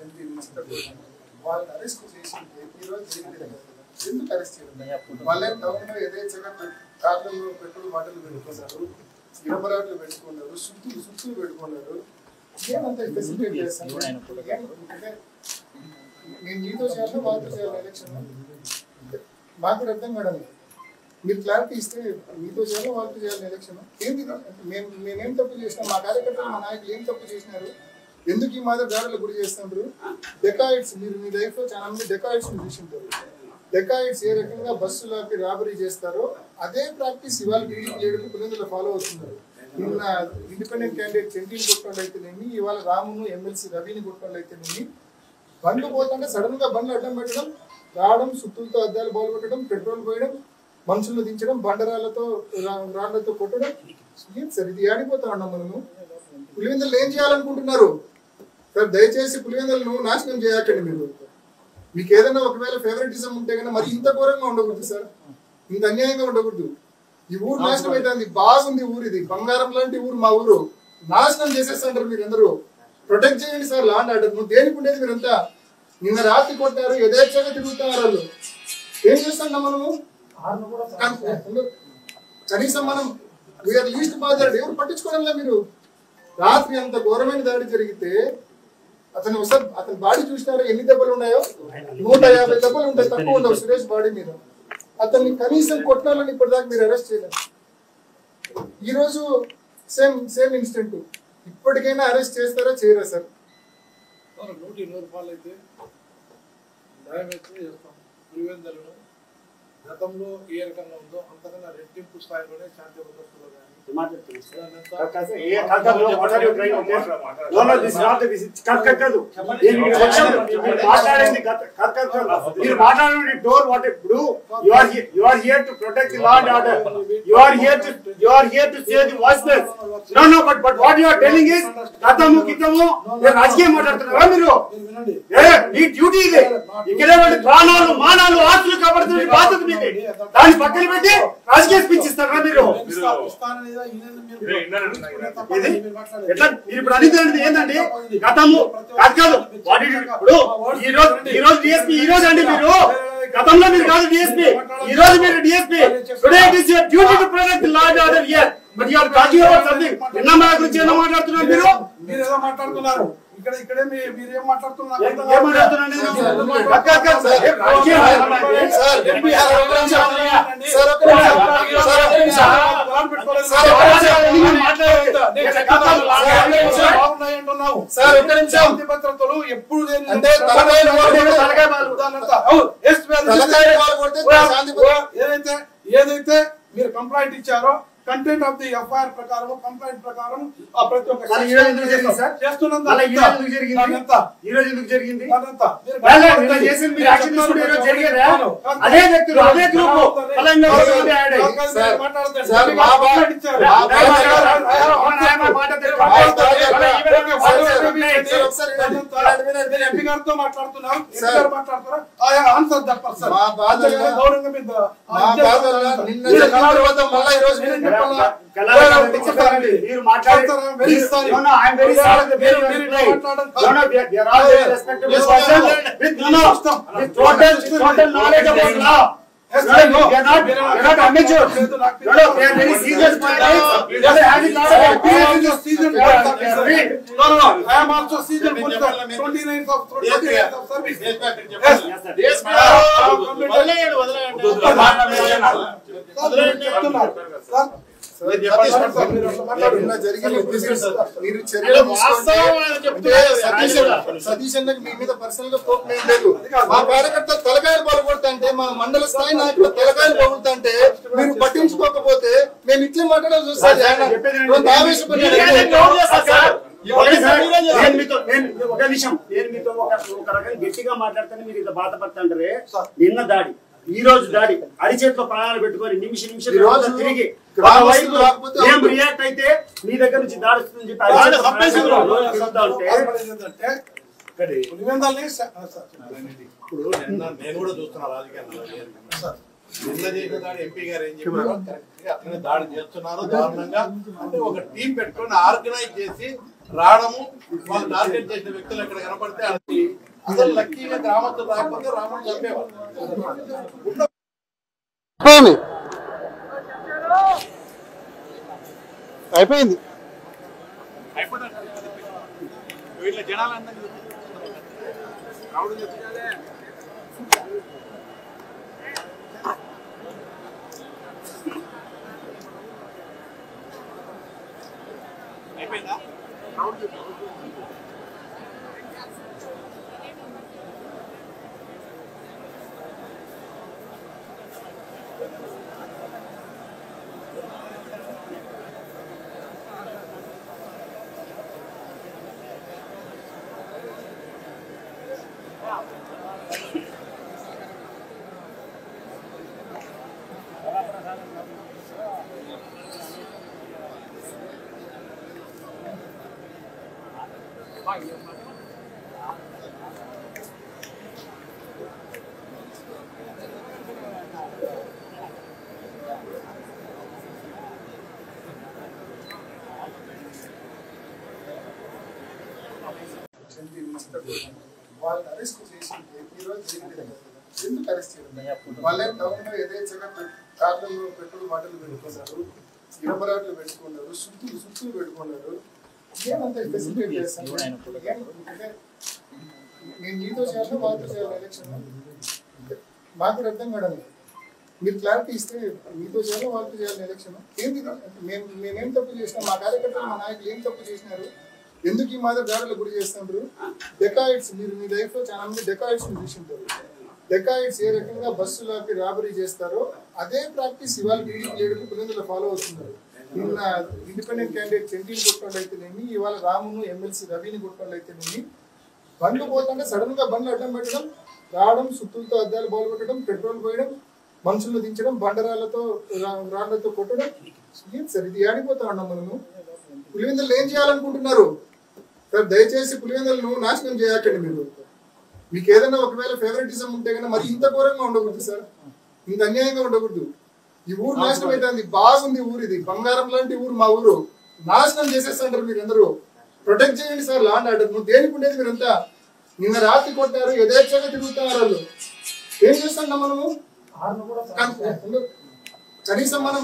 MP minister వాళ్ళని arrest చేసి ఈరోజు ఎందుకు అరెస్ట్ చేయడం? వాళ్ళే టౌన్లో యథేచ్ఛగా కార్లలో పెట్రోల్ బాటిల్ పెట్టుకున్నారు, ఇరపరాట్లు పెట్టుకున్నారు, సుత్తులు పెట్టుకున్నారు. ఏమంత ఫెసిలిటేట్ చేస్తాను అంటే నేను మీతో చేయాలి వాళ్ళతో చేయాలి ఎలక్షన్ మాకు కూడా అర్థం కావడం. మీరు క్లారిటీ ఇస్తే మీతో చేయాలి వాళ్ళతో చేయాలి ఎలక్షన్ ఏంటి? మేమేం తప్పు చేసినాం? మా కార్యకర్తలు మా నాయకులు ఏం తప్పు చేసినారు? ఎందుకు ఈ మాదిరి దాడులు గురి చేస్తున్నారు? డెకాయిడ్స్ మీరు మీ లైఫ్ లో చాలా మంది డెకాయిడ్స్ చూసింటారు. డెకాయిడ్స్ ఏ రకంగా బస్సులకి రాబరీ చేస్తారో అదే ప్రాక్టీస్ ఇవాళ టీడీపీ లీడర్లు పులివెందులో ఫాలో అవుతున్నారు. నిన్న ఇండిపెండెంట్ క్యాండిడేట్ చెంటీని కొట్టుకోండి అయితేనేమి, ఇవాళ రామును ఎమ్మెల్సీ రవిని కొట్టుకోండి అయితేనేమి, బండ్లు పోతుంటే సడన్ గా బండ్లు అడ్డం పెట్టడం, రావడం, సుత్తులతో అద్దాలు బాగుపెట్టడం, పెట్రోల్ పోయడం, మనుషులను దించడం, బండరాళ్లతో రాళ్లతో కొట్టడం. ఏం సార్ ఇది? ఆడిపోతా ఉన్నాం మనము. పులివెందులు ఏం చేయాలనుకుంటున్నారు సార్? దయచేసి పులివెందులను నాశనం చేయకండి. మీరు మీకు ఏదైనా ఒకవేళ ఫేవరెటిజం ఉంటే కన్నా మరి ఇంత ఘోరంగా ఉండకూడదు సార్, ఇంత అన్యాయంగా ఉండకూడదు. ఈ ఊరు నాశనం అవుతుంది. బాగుంది ఊరు, ఇది బంగారం లాంటి ఊరు. మా ఊరు నాశనం చేసేస్తుంటారు మీరు అందరూ. ప్రొటెక్ట్ చేయండి సార్ లా అండ్ ఆర్డర్. నువ్వు దేనికి ఉండేది మీరంతా? నిన్న రాత్రి కొట్టారు, యథేచ్ఛగా తిరుగుతున్నారు వాళ్ళు. ఏం చేస్తాం మనము? కనీసం మనం వీఆర్ లీస్ట్ బాధ్యత ఎవరు పట్టించుకోవడంలా. మీరు రాత్రి అంత ఘోరమైన దాడి జరిగితే అతను ఒకసారి అతని బాడీ చూసినారో ఎన్ని దెబ్బలు ఉన్నాయో? 150 దెబ్బలు ఉంటాయి, తక్కువ ఉండవు సురేష్ బాడీ మీద. అతన్ని కనీసం కొట్టాలని ఇప్పటిదాకా మీరు అరెస్ట్ చేయలేదు. ఈరోజు సేమ్ ఇన్సిడెంట్. ఇప్పటికైనా అరెస్ట్ చేస్తారా చేయరా సార్? 100 రూపాయలు అయితే న్యాయమైతే చేస్తాం. పులివెందులను గతంలో ఏ రకంగా ఉందో అంతకన్నా రెట్టింపు స్థాయిలోనే శాంతి భద్రతలో కానీ రాజకీయం మాట్లాడుతున్నారా మీరు? ఈ డ్యూటీ ఇది. ఇక్కడ ప్రాణాలు మానాలు ఆస్తులు కాపాడుతున్న బాధ్యత మీది. దాన్ని పక్కన పెట్టి రాజకీయ స్పీచ్ ఇస్తారా మీరు? ఎట్లా మీరు ఇప్పుడు అనేది ఏంటండి? గతము కాదు ఇప్పుడు ఈ రోజు డిఎస్పీ ఈ రోజు అండి మీరు గతంలో మీరు కాదు డిఎస్పీ, ఈ రోజు మీరు DSP. Today it is your duty to protect law and order here, but you are talking about something. నిన్న మా గురించి ఏదో మాట్లాడుతున్నారు మీరు. మీరు ఏదో మాట్లాడుతున్నారు. ఇక్కడే మీరేం మాట్లాడుతున్నారు? భద్రతలు ఎప్పుడు ఏదైతే మీరు కంప్లైంట్ ఇచ్చారో కంటెంట్ ఆఫ్ ది ఎఫ్ఐఆర్ ప్రకారం కంప్లైంట్ ప్రకారం ప్రతి ఒక్క చేస్తున్నంత ఈ రోజు ఎందుకు జరిగింది? అదే వ్యక్తులు అదే గ్రూప్ ఎంపీ గారితో మాట్లాడుతున్నారు, ఆన్సర్ చెప్పారు సార్. గౌరవంగా మీరు మాట్లాడతారా? total knowledge about law. Yes, no, you are not amateur. No, they are very serious players. They are having lot of experience in season. No, I am also season for 29th of service. Yes, Satish అన్నకి మీ మీద personal గా కోపం ఏం లేదు. మా కార్యకర్తలు తలకాయలు పగలగొడతాంటే, మా మండల స్థాయి నాయకులు తలకాయలు పగులుతాంటే మీరు పట్టించుకోకపోతే మేము ఇట్లే మాట్లాడాల్సి వస్తుంది. గట్టిగా మాట్లాడితే మీరు ఇంత బాధపడుతుంటారే. నిన్న దాడి, ఈ రోజు దాడి, అరిచేతిలో ప్రాణాలు పెట్టుకొని నిమిషం తిరిగి రియాక్ట్ అయితే మీ దగ్గర నుంచి దాడి వస్తుందని ఇప్పుడు నేను కూడా చూస్తున్నా రాజకీయాల్లో నిన్న చేసిన దాడి ఎంపీ గారు ఏం చెప్పారు? అట్లనే దాడి చేస్తున్నారు దారుణంగా. అంటే ఒక టీం పెట్టుకొని ఆర్గనైజ్ చేసి రావడము వాళ్ళు టార్గెట్ చేసిన వ్యక్తులు ఎక్కడ కనపడితే అది అసలు లక్కీగా గ్రామస్తులు రాకపోతే రాముడు చంపేవాళ్ళు. అయిపోయింది వీళ్ళ జనాలందరూ రావుడు అయిపోయిందా రావుడు వాళ్ళని అరెస్ట్ చేసింటే ఈరోజు ఎందుకు అరెస్ట్ చేయడం? వాళ్ళే టౌన్ లో యథేచ్ఛగా కార్లలో పెట్రోల్ బాటిల్ పెట్టుకున్నారు, ఇరబరాట్లు పెట్టుకున్నారు, సుత్తులు పెట్టుకున్నారు. ఏమంతా ఫెసిలిటేట్ చేస్తాను నేను మీతో చేయాలి వాళ్ళతో చేయాలి ఎలక్షన్ మాకు అర్థం కావడం. మీరు క్లారిటీ ఇస్తే మీతో చేయాలి వాళ్ళతో చేయాలి ఎలక్షన్ ఏంటి? మేమేం తప్పు చేసినాం? మా కార్యకర్తలు మా నాయకులు ఏం తప్పు చేసినారు? ఎందుకు ఈ మాదిరి దాడులకు గురి చేస్తుంటారు? డెకాయిడ్స్ మీరు మీ లైఫ్ లో చాలా మంది డెకాయిడ్స్ చూసింటారు. డెకాయిడ్స్ ఏ రకంగా బస్సులకి రాబరీ చేస్తారో అదే ప్రాక్టీస్ ఇవాళ టీడీపీ లీడర్లు పులివెందులో ఫాలో అవుతున్నారు. నిన్న ఇండిపెండెంట్ క్యాండిడేట్ చెంటిని కొట్టడం అయితేనేమి, ఇవాళ రామును ఎమ్మెల్సీ రవిని కొట్టడం అయితేనేమి, బండ్లు పోతుంటే సడన్ గా బండ్లు అడ్డం పెట్టడం, రావడం, సుత్తులతో అద్దాలు బాల్ కొట్టడం, పెట్రోల్ పోయడం, మనుషులను దించడం, బండరాళ్లతో రాళ్లతో కొట్టడం. ఏం సార్ ఇది? ఆడిపోతా ఉన్నాం మనము. పులివెందులు ఏం చేయాలనుకుంటున్నారు సార్? దయచేసి పులివెందులను నాశనం చేయకండి. మీకు ఏదైనా ఒకవేళ ఫేవరెటిజం ఉంటే కన్నా మరి ఇంత ఘోరంగా ఉండకూడదు సార్, ఇంత అన్యాయంగా ఉండకూడదు. ఈ ఊరు నాశనం అవుతుంది. బాగుంది ఊరు, ఇది బంగారం లాంటి ఊరు. మా ఊరు నాశనం చేసేస్తుంటారు మీరు అందరూ. ప్రొటెక్ట్ చేయండి సార్ లా అండ్ ఆర్డర్. నువ్వు దేనికి ఉండేది మీరంతా? నిన్న రాత్రి కొట్టారు, యథేచ్ఛగా తిరుగుతున్నారు వాళ్ళు. ఏం చేస్తున్నాం మనము? కనీసం మనం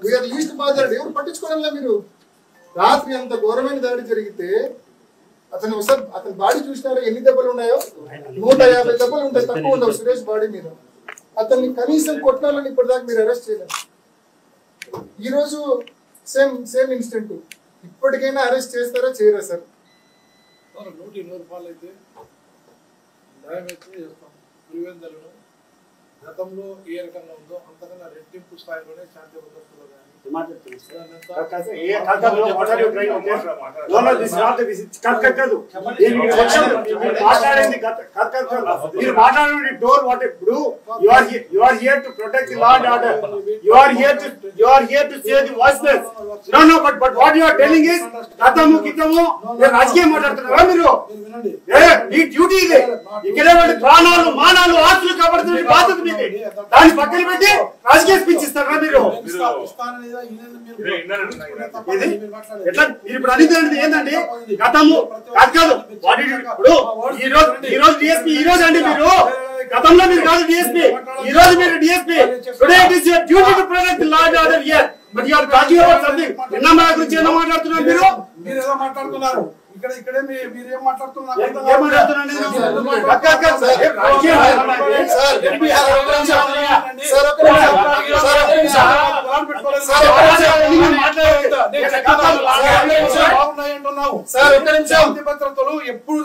వీఆర్ లీస్ట్ బాధ్యత ఎవరు పట్టించుకోవడంలా. మీరు రాత్రి అంత ఘోరమైన దాడి జరిగితే అతను బాడీ చూసినారో ఎన్ని దెబ్బలు ఉన్నాయో? 150 దెబ్బలు ఉంటాయి, తక్కువ ఉండవు సురేష్ బాడీ మీద. అతన్ని కనీసం కొట్టాలని ఇప్పటిదాకా మీరు అరెస్ట్ చేయలేదు. ఈరోజు సేమ్ ఇన్సిడెంట్. ఇప్పటికైనా అరెస్ట్ చేస్తారా చేయరా సార్? 100 రూపాయలు అయితే న్యాయమైతే చేస్తాం. పులివెందులను గతంలో ఏ రకంగా ఉందో అంతకన్నా రెట్టింపు స్థాయిలోనే శాంతి భద్రతలో కానీ రాజకీయం మాట్లాడుతున్నారా మీరు? మీ డ్యూటీ ఇదే. ఇక్కడ ప్రాణాలు మానాలు ఆస్తులు కాపాడుతున్న బాధ్యత మీది. దాన్ని పక్కన పెట్టి రాజకీయ స్పీచ్ ఇస్తారా మీరు? ఎట్లా మీరు ఇప్పుడు అనేది ఏంటండి? గతము కాదు ఇప్పుడు ఈ రోజు డిఎస్పీ ఈ రోజు అండి మీరు గతంలో మీరు కాదు డిఎస్పీ, ఈ రోజు మీరు DSP. Today it is your duty to protect law and order here, but you are talking about something. నిన్న గురించి ఏదో మాట్లాడుతున్నారు మీరు. మీరు ఏదో మాట్లాడుతున్నారు. ఇక్కడే మీరు ఏం మాట్లాడుతున్నారు? భద్రతలు ఎప్పుడు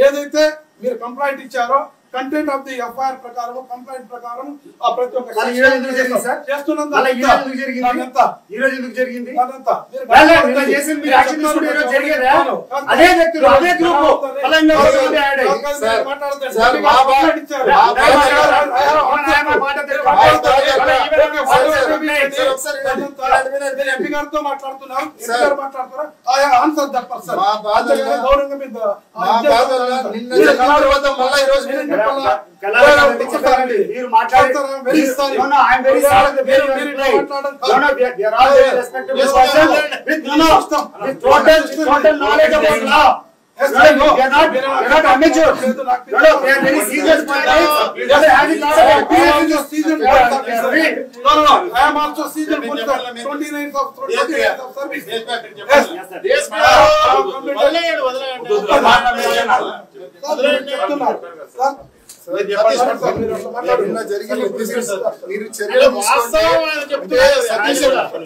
ఏదైతే మీరు కంప్లైంట్ ఇచ్చారో కంటెంట్ ఆఫ్ ది ఎఫ్ఐఆర్ ప్రకారం కంప్లైంట్ ప్రకారం ప్రతి ఒక్క అదే వ్యక్తులు అదే గ్రూప్ ఎంపీ గారితో మాట్లాడుతున్నారు, మాట్లాడుతున్నారు. ఆన్సర్ దట్ పర్సన్ గౌరవంగా మీరు మాట్లాడతారా? Very sorry. No I am very sorry. Total knowledge about law. Yes, no, they are not amateurs. No, they are very serious pilots. They are having lot of experience. Seasoned police officer. No. I am also seasoned police officer. 29th of service. Yes, మీరు చర్యలు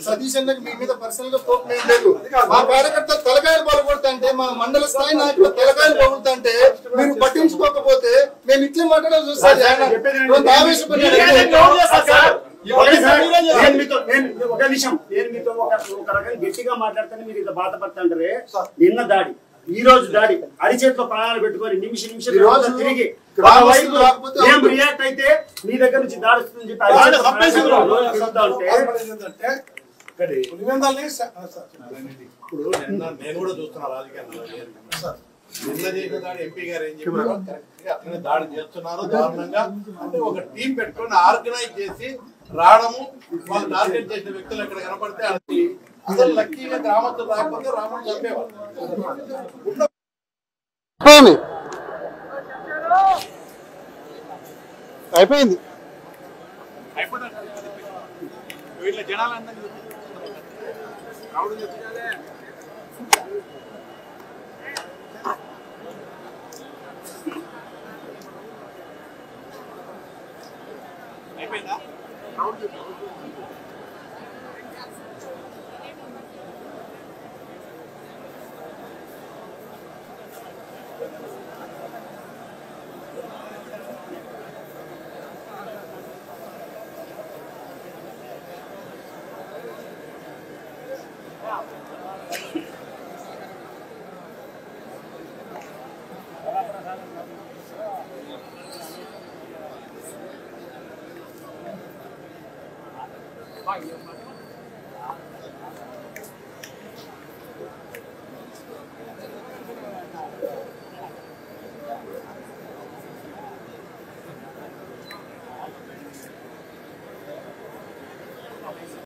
సతీష్ అన్నకి మీ మీద personal గా కోపం ఏం లేదు. మా కార్యకర్తలు తలకాయలు పగలగొడతాంటే, మా మండల స్థాయి నాయకులు తలకాయలు పగులుతాంటే మీరు పట్టించుకోకపోతే మేము ఇట్లే మాట్లాడాలి చూస్తారు. ఒక నిమిషం, నేను మీతో ఒక రకంగా గట్టిగా మాట్లాడితేనే మీరు ఇంత బాధపడుతుంటారే. నిన్న దాడి, ఈ రోజు దాడి, అరిచేతిలో ప్రాణాలు పెట్టుకొని నిమిషం తిరిగి ఏం రియాక్ట్ అయితే మీ దగ్గర నుంచి దాడి వస్తుందని చెప్పి ఇప్పుడు నేను కూడా చూస్తున్నా రాజకీయాలు. నిన్న చేసిన దాడి ఎంపీ గారు ఏం చెప్పారు, అట్లనే దాడి చేస్తున్నారు దారుణంగా. అంటే ఒక టీం పెట్టుకొని ఆర్గనైజ్ చేసి రావడము, వాళ్ళు టార్గెట్ చేసిన వ్యక్తులు ఎక్కడ కనపడితే అసలు లక్కీగా గ్రామస్తులు రాకపోతే రాముడు చంపేవాళ్ళు. అయిపోయింది. వీళ్ళ జనాలందరూ అయిపోయిందా? Bye.